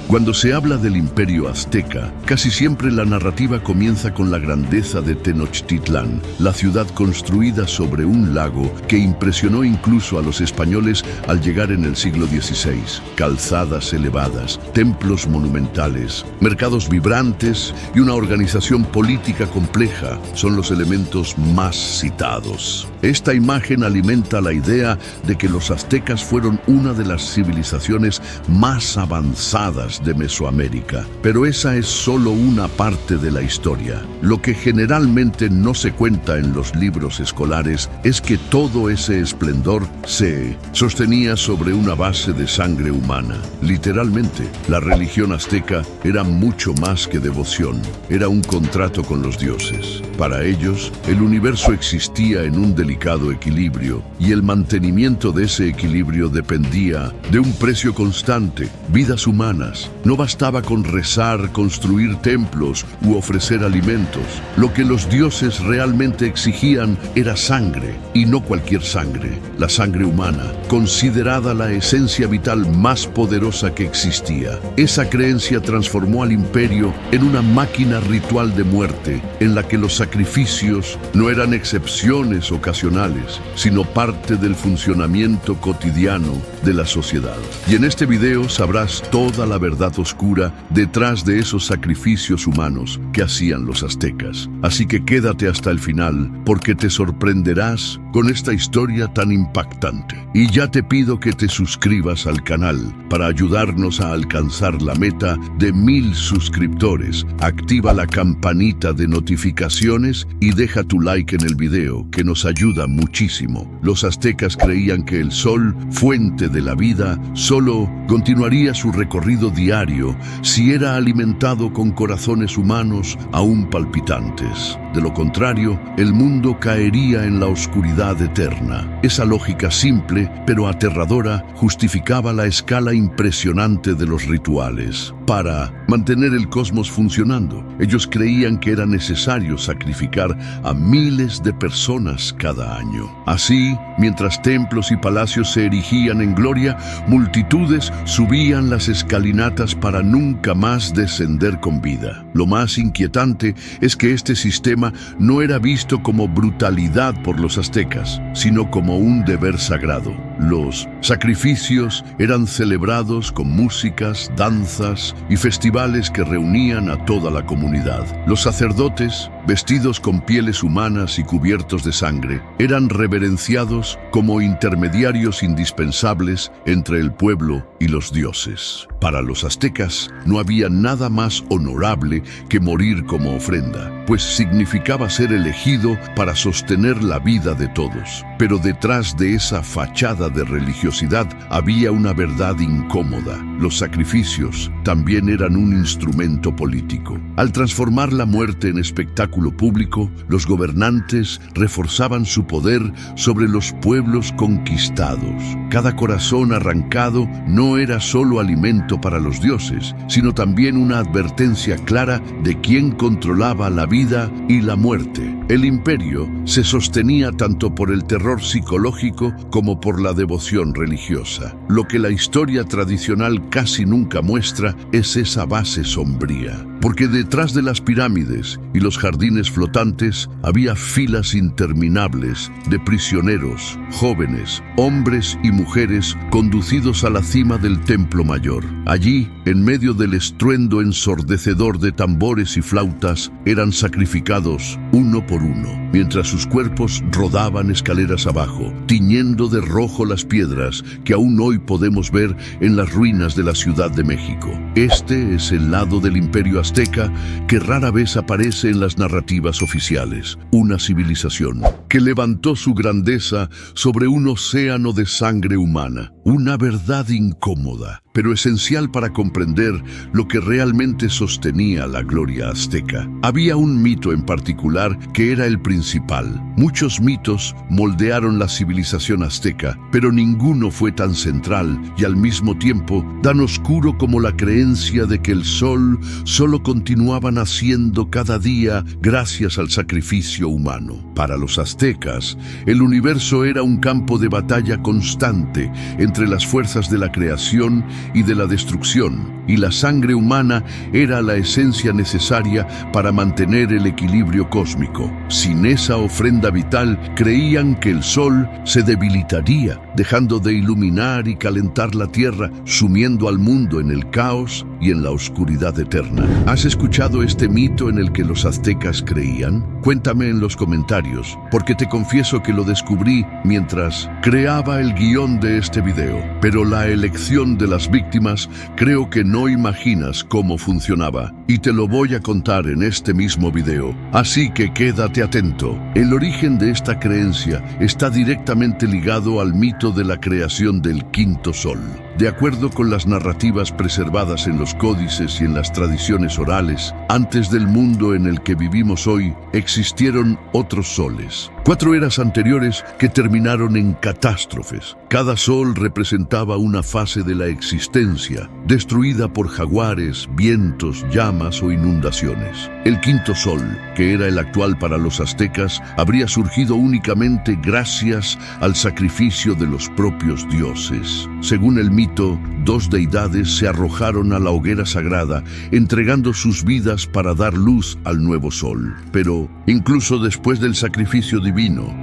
Cuando se habla del Imperio Azteca, casi siempre la narrativa comienza con la grandeza de Tenochtitlán, la ciudad construida sobre un lago que impresionó incluso a los españoles al llegar en el siglo XVI. Calzadas elevadas, templos monumentales, mercados vibrantes y una organización política compleja son los elementos más citados. Esta imagen alimenta la idea de que los aztecas fueron una de las civilizaciones más avanzadas de Mesoamérica. Pero esa es solo una parte de la historia. Lo que generalmente no se cuenta en los libros escolares es que todo ese esplendor se sostenía sobre una base de sangre humana. Literalmente, la religión azteca era mucho más que devoción. Era un contrato con los dioses. Para ellos, el universo existía en un delicado equilibrio y el mantenimiento de ese equilibrio dependía de un precio constante, vidas humanas. No bastaba con rezar, construir templos u ofrecer alimentos. Lo que los dioses realmente exigían era sangre, y no cualquier sangre, la sangre humana, considerada la esencia vital más poderosa que existía. Esa creencia transformó al imperio en una máquina ritual de muerte, en la que los sacrificios no eran excepciones ocasionales, sino parte del funcionamiento cotidiano de la sociedad. Y en este video sabrás toda la verdad oscura detrás de esos sacrificios humanos que hacían los aztecas. Así que quédate hasta el final, porque te sorprenderás con esta historia tan impactante. Y ya te pido que te suscribas al canal para ayudarnos a alcanzar la meta de 1000 suscriptores. Activa la campanita de notificaciones y deja tu like en el video, que nos ayuda muchísimo. Los aztecas creían que el sol, fuente de la vida, solo continuaría su recorrido diario si era alimentado con corazones humanos aún palpitantes. De lo contrario, el mundo caería en la oscuridad eterna. Esa lógica simple, pero aterradora, justificaba la escala impresionante de los rituales. Para mantener el cosmos funcionando, ellos creían que era necesario sacrificar a miles de personas cada año. Así, mientras templos y palacios se erigían en gloria, multitudes subían las escalinatas para nunca más descender con vida. Lo más inquietante es que este sistema no era visto como brutalidad por los aztecas, sino como un deber sagrado. Los sacrificios eran celebrados con músicas, danzas y festivales que reunían a toda la comunidad. Los sacerdotes, vestidos con pieles humanas y cubiertos de sangre, eran reverenciados como intermediarios indispensables entre el pueblo y los dioses. Para los aztecas no había nada más honorable que morir como ofrenda, pues significaba ser elegido para sostener la vida de todos. Pero detrás de esa fachada de religiosidad había una verdad incómoda. Los sacrificios también eran un instrumento político. Al transformar la muerte en espectáculo público, los gobernantes reforzaban su poder sobre los pueblos conquistados. Cada corazón arrancado no era solo alimento para los dioses, sino también una advertencia clara de quién controlaba la vida y la muerte. El imperio se sostenía tanto por el terror psicológico como por la devoción religiosa. Lo que la historia tradicional casi nunca muestra es esa base sombría, porque detrás de las pirámides y los jardines flotantes había filas interminables de prisioneros, jóvenes, hombres y mujeres conducidos a la cima del templo mayor. Allí, en medio del estruendo ensordecedor de tambores y flautas, eran sacrificados uno por uno, mientras sus cuerpos rodaban escaleras abajo, tiñendo de rojo las piedras que aún hoy podemos ver en las ruinas de la Ciudad de México. Este es el lado del imperio azteca que rara vez aparece en las narrativas oficiales. Una civilización que levantó su grandeza sobre un océano de sangre humana. Una verdad incómoda, pero esencial para comprender lo que realmente sostenía la gloria azteca. Había un mito en particular que era el principal. Muchos mitos moldearon la civilización azteca, pero ninguno fue tan central y al mismo tiempo tan oscuro como la creencia de que el sol solo continuaba naciendo cada día gracias al sacrificio humano. Para los aztecas, el universo era un campo de batalla constante entre las fuerzas de la creación y de la destrucción, y la sangre humana era la esencia necesaria para mantener el equilibrio cósmico. Sin esa ofrenda vital, creían que el sol se debilitaría, dejando de iluminar y calentar la tierra, sumiendo al mundo en el caos y en la oscuridad eterna. ¿Has escuchado este mito en el que los aztecas creían? Cuéntame en los comentarios, porque te confieso que lo descubrí mientras creaba el guión de este video. Pero la elección de las víctimas creo que no imaginas cómo funcionaba, y te lo voy a contar en este mismo video. Así que quédate atento. El origen de esta creencia está directamente ligado al mito de la creación del quinto sol. De acuerdo con las narrativas preservadas en los códices y en las tradiciones orales, antes del mundo en el que vivimos hoy, existieron otros soles. 4 eras anteriores que terminaron en catástrofes. Cada sol representaba una fase de la existencia, destruida por jaguares, vientos, llamas o inundaciones. El quinto sol, que era el actual para los aztecas, habría surgido únicamente gracias al sacrificio de los propios dioses. Según el mito, 2 deidades se arrojaron a la hoguera sagrada, entregando sus vidas para dar luz al nuevo sol. Pero, incluso después del sacrificio divino,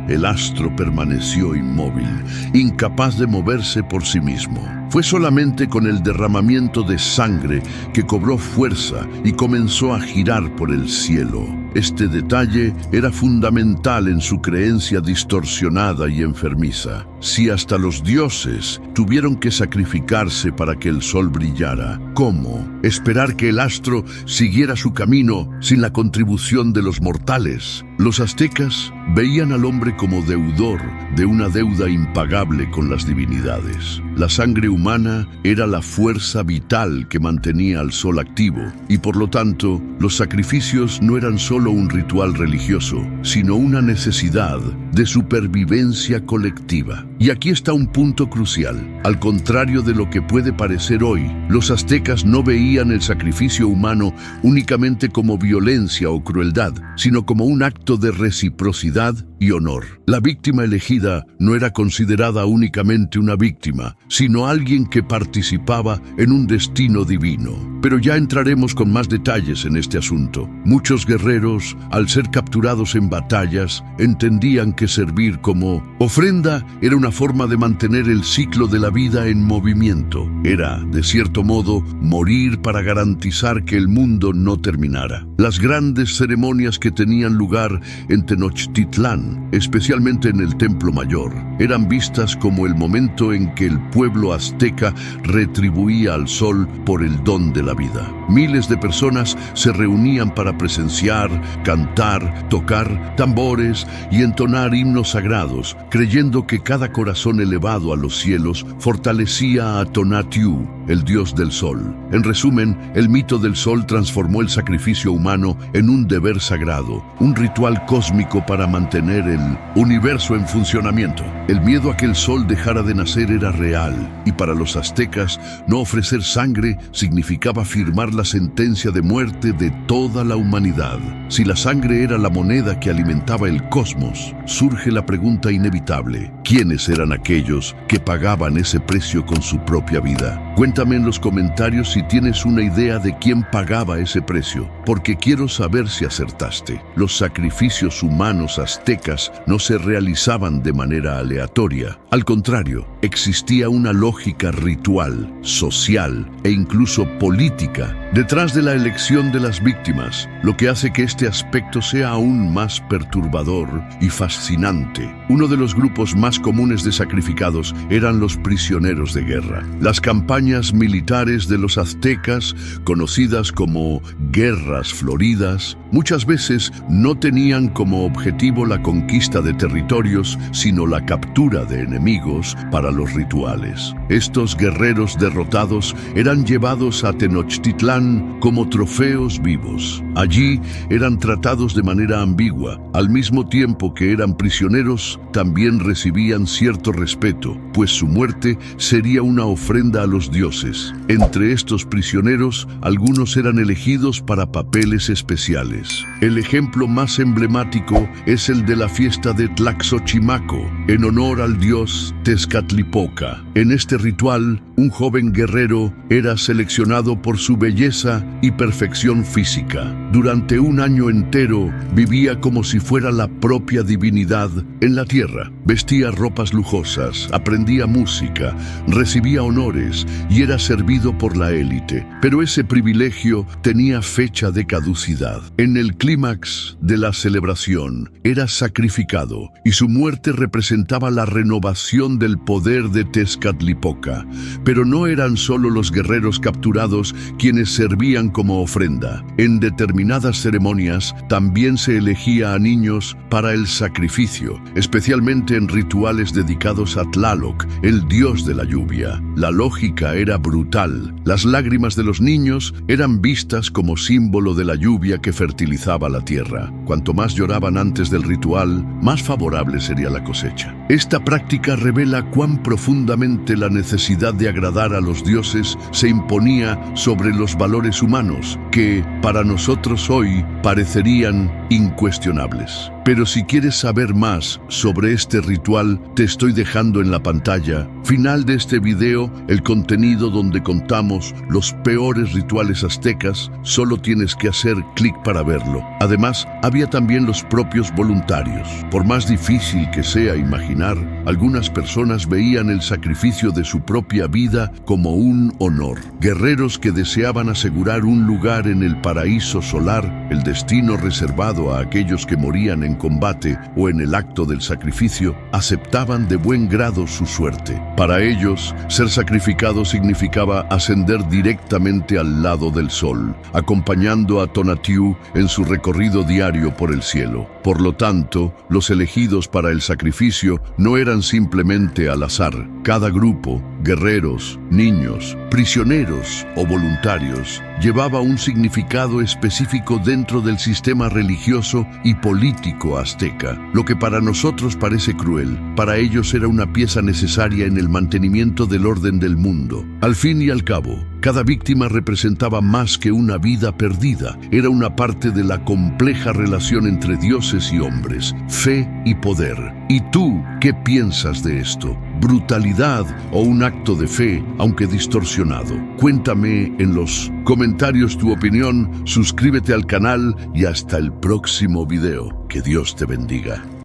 el astro permaneció inmóvil, incapaz de moverse por sí mismo. Fue solamente con el derramamiento de sangre que cobró fuerza y comenzó a girar por el cielo. Este detalle era fundamental en su creencia distorsionada y enfermiza. Si hasta los dioses tuvieron que sacrificarse para que el sol brillara, ¿cómo esperar que el astro siguiera su camino sin la contribución de los mortales? Los aztecas veían al hombre como deudor de una deuda impagable con las divinidades. La sangre humana era la fuerza vital que mantenía al sol activo, y por lo tanto, los sacrificios no eran solo un ritual religioso, sino una necesidad de supervivencia colectiva. Y aquí está un punto crucial. Al contrario de lo que puede parecer hoy, los aztecas no veían el sacrificio humano únicamente como violencia o crueldad, sino como un acto de reciprocidad y honor. La víctima elegida no era considerada únicamente una víctima, sino alguien que participaba en un destino divino. Pero ya entraremos con más detalles en este asunto. Muchos guerreros, al ser capturados en batallas, entendían que servir como ofrenda era una forma de mantener el ciclo de la vida en movimiento. Era, de cierto modo, morir para garantizar que el mundo no terminara. Las grandes ceremonias que tenían lugar en Tenochtitlán, especialmente en el Templo Mayor, eran vistas como el momento en que el pueblo azteca retribuía al sol por el don de la vida. Miles de personas se reunían para presenciar, cantar, tocar tambores y entonar himnos sagrados, creyendo que cada corazón elevado a los cielos fortalecía a Tonatiuh, el dios del sol. En resumen, el mito del sol transformó el sacrificio humano en un deber sagrado, un ritual cósmico para mantener el universo en funcionamiento. El miedo a que el sol dejara de nacer era real, y para los aztecas, no ofrecer sangre significaba firmar la sentencia de muerte de toda la humanidad. Si la sangre era la moneda que alimentaba el cosmos, surge la pregunta inevitable: ¿quiénes eran aquellos que pagaban ese precio con su propia vida? Cuéntame en los comentarios si tienes una idea de quién pagaba ese precio, porque quiero saber si acertaste. Los sacrificios humanos aztecas no se realizaban de manera aleatoria. Al contrario, existía una lógica ritual, social e incluso política detrás de la elección de las víctimas, lo que hace que este aspecto sea aún más perturbador y fascinante. Uno de los grupos más comunes de sacrificados eran los prisioneros de guerra. Las campañas militares de los aztecas, conocidas como guerras floridas, muchas veces no tenían como objetivo la conquista de territorios, sino la captura de enemigos para los rituales. Estos guerreros derrotados eran llevados a Tenochtitlán como trofeos vivos. Allí eran tratados de manera ambigua. Al mismo tiempo que eran prisioneros, también recibían cierto respeto, pues su muerte sería una ofrenda a los dioses. Entre estos prisioneros, algunos eran elegidos para papeles especiales. El ejemplo más emblemático es el de la fiesta de Tlaxochimaco, en honor al dios Tezcatlipoca. En este ritual, un joven guerrero era seleccionado por su belleza y perfección física. Durante un año entero, vivía como si fuera la propia divinidad en la tierra. Vestía ropas lujosas, aprendía música, recibía honores y era servido por la élite. Pero ese privilegio tenía fecha de caducidad. En el clímax de la celebración, era sacrificado y su muerte representaba la renovación del poder de Tezcatlipoca. Pero no eran solo los guerreros capturados quienes servían como ofrenda. En determinadas ceremonias también se elegía a niños para el sacrificio, especialmente en rituales dedicados a Tlaloc, el dios de la lluvia. La lógica era brutal. Las lágrimas de los niños eran vistas como símbolo de la lluvia que fertilizaba la tierra. Cuanto más lloraban antes del ritual, más favorable sería la cosecha. Esta práctica revela cuán profundamente la necesidad de agradar a los dioses se imponía sobre los valores humanos, que, para nosotros hoy, parecerían incuestionables. Pero si quieres saber más sobre este ritual, te estoy dejando en la pantalla final de este video el contenido donde contamos los peores rituales aztecas. Solo tienes que hacer clic para verlo. Además, había también los propios voluntarios. Por más difícil que sea imaginar, algunas personas veían el sacrificio de su propia vida como un honor. Guerreros que deseaban asegurar un lugar en el paraíso solar, el destino reservado a aquellos que morían en combate o en el acto del sacrificio, aceptaban de buen grado su suerte. Para ellos, ser sacrificado significaba ascender directamente al lado del sol, acompañando a Tonatiuh en su recorrido diario por el cielo. Por lo tanto, los elegidos para el sacrificio no eran simplemente al azar. Cada grupo, guerreros, niños, prisioneros o voluntarios, llevaba un significado específico dentro del sistema religioso y político azteca. Lo que para nosotros parece cruel, para ellos era una pieza necesaria en el mantenimiento del orden del mundo. Al fin y al cabo, cada víctima representaba más que una vida perdida. Era una parte de la compleja relación entre dioses y hombres, fe y poder. ¿Y tú qué piensas de esto? ¿Brutalidad o un acto de fe, aunque distorsionado? Cuéntame en los comentarios tu opinión, suscríbete al canal y hasta el próximo video. Que Dios te bendiga.